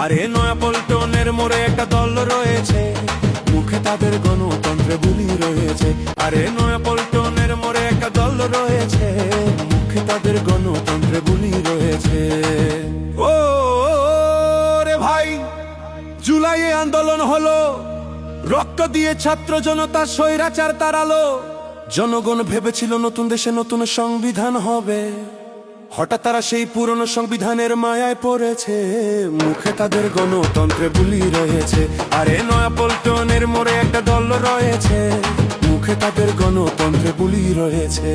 আরে নয়াপল্টনের মোড়ে একটা দল রয়েছে, মুখে তাদের গণতন্ত্রে বুলি রয়েছে। আরে নয়াপল্টনের মোড়ে একটা দল রয়েছে, মুখে তাদের গণতন্ত্রে বুলি রয়েছে। ও রে ভাই, জুলাইয়ে আন্দোলন হলো, রক্ত দিয়ে ছাত্র জনতা স্বৈরাচার তাড়ালো। জনগণ ভেবেছিল নতুন দেশে নতুন সংবিধান হবে, হঠাৎ তারা সেই পুরনো সংবিধানের মায়ায় পড়েছে। মুখে তাদের গণতন্ত্রে বুলি রয়েছে। আরে নয়াপল্টনের মোড়ে একটা দল রয়েছে, মুখে তাদের গণতন্ত্রে বুলি রয়েছে।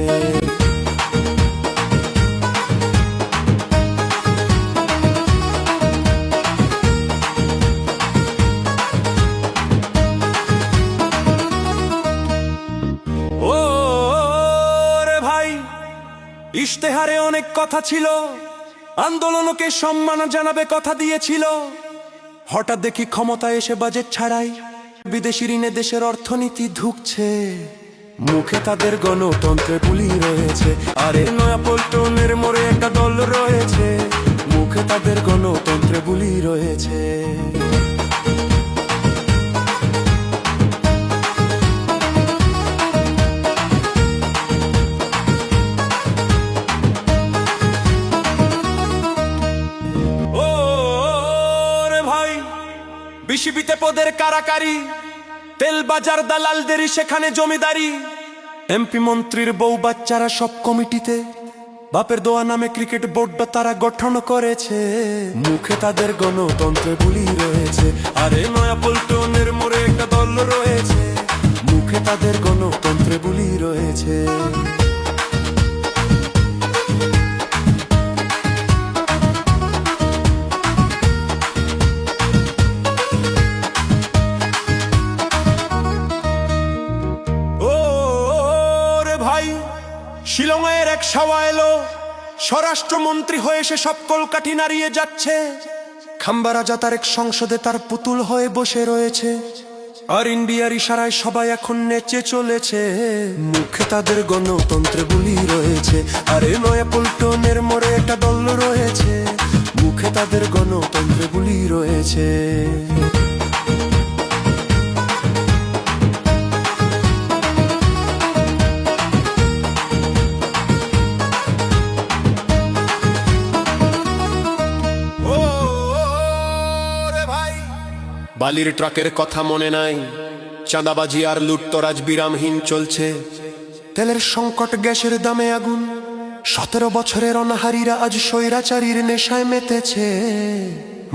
ইশতেহারে অনেক কথা ছিল, আন্দোলনকে সম্মান জানাবে কথা দিয়েছিল। হঠাৎ দেখি ক্ষমতায় এসে বাজেট ছাড়াই বিদেশি ঋণে দেশের অর্থনীতি ধুকছে। মুখে তাদের গণতন্ত্রে বুলি রয়েছে। আরে নয়াপল্টনের মোড়ে একটা দল রয়েছে, মুখে তাদের গণতন্ত্রে বুলি রয়েছে। বিসিবিতে পদের কারাকারি, তেল বাজার দালালদেরই সেখানে জমিদারি। এমপি মন্ত্রীর বউ বাচ্চারা সব কমিটিতে, বাপের দোয়া নামে ক্রিকেট বোর্ড তারা গঠন করেছে। মুখে তাদের গণতন্ত্রে বুলি রয়েছে। আরে নয়াপল্টনের মোড়ে একটা দল রয়েছে, মুখে তাদের গণতন্ত্রে বুলি রয়েছে। শিলংয়ের এক সাওয়া এলো, স্বরাষ্ট্রমন্ত্রী হয়ে সে সব কলকাঠি নাড়িয়ে যাচ্ছে। খাম্বা রাজা তার এক সংসদে তার পুতুল হয়ে বসে রয়েছে, আর ইন্ডিয়ার ইশারায় সবাই এখন নেচে চলেছে। মুখে তাদের গণতন্ত্রে বুলি রয়েছে। আরে নয়াপল্টনের মোড়ে একটা দল রয়েছে, মুখে তাদের গণতন্ত্রে বুলি রয়েছে। বালির ট্রাকের কথা মনে নাই, চাঁদাবাজি আর লুটতরাজ বিরামহীন চলছে। তেলের সংকট, গ্যাসের দামে আগুন, 17 বছরের অনাহারীরা আজ স্বৈরাচারীর নেশায় মেতেছে।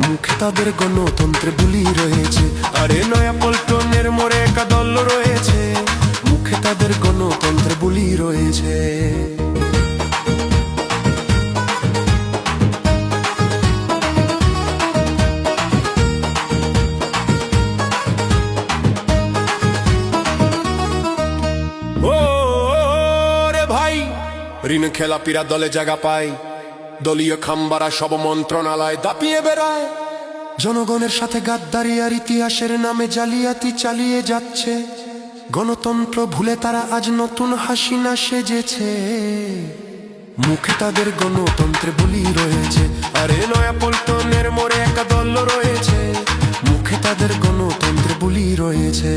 মুখে তাদের গণতন্ত্রে বুলি রয়েছে। আরে নয়াপল্টনের মোড়ে একটা দল রয়েছে, মুখে তাদের গণতন্ত্রে বুলি রয়েছে। ঋণ খেলাপিরা দলে জায়গা পায়, দলীয় খাম্বারা সব মন্ত্রণালয় দাপিয়ে বেড়ায়। জনগণের সাথে গাদ্দারি আর ইতিহাসের নামে জালিয়াতি চালিয়ে যাচ্ছে। গণতন্ত্র ভুলে তারা আজ নতুন হাসিনা সেজেছে। মুখে তাদের গণতন্ত্রে বুলি রয়েছে। আরে নয়াপল্টনের মোড়ে একটা দল রয়েছে, মুখে তাদের গণতন্ত্রে বুলি রয়েছে।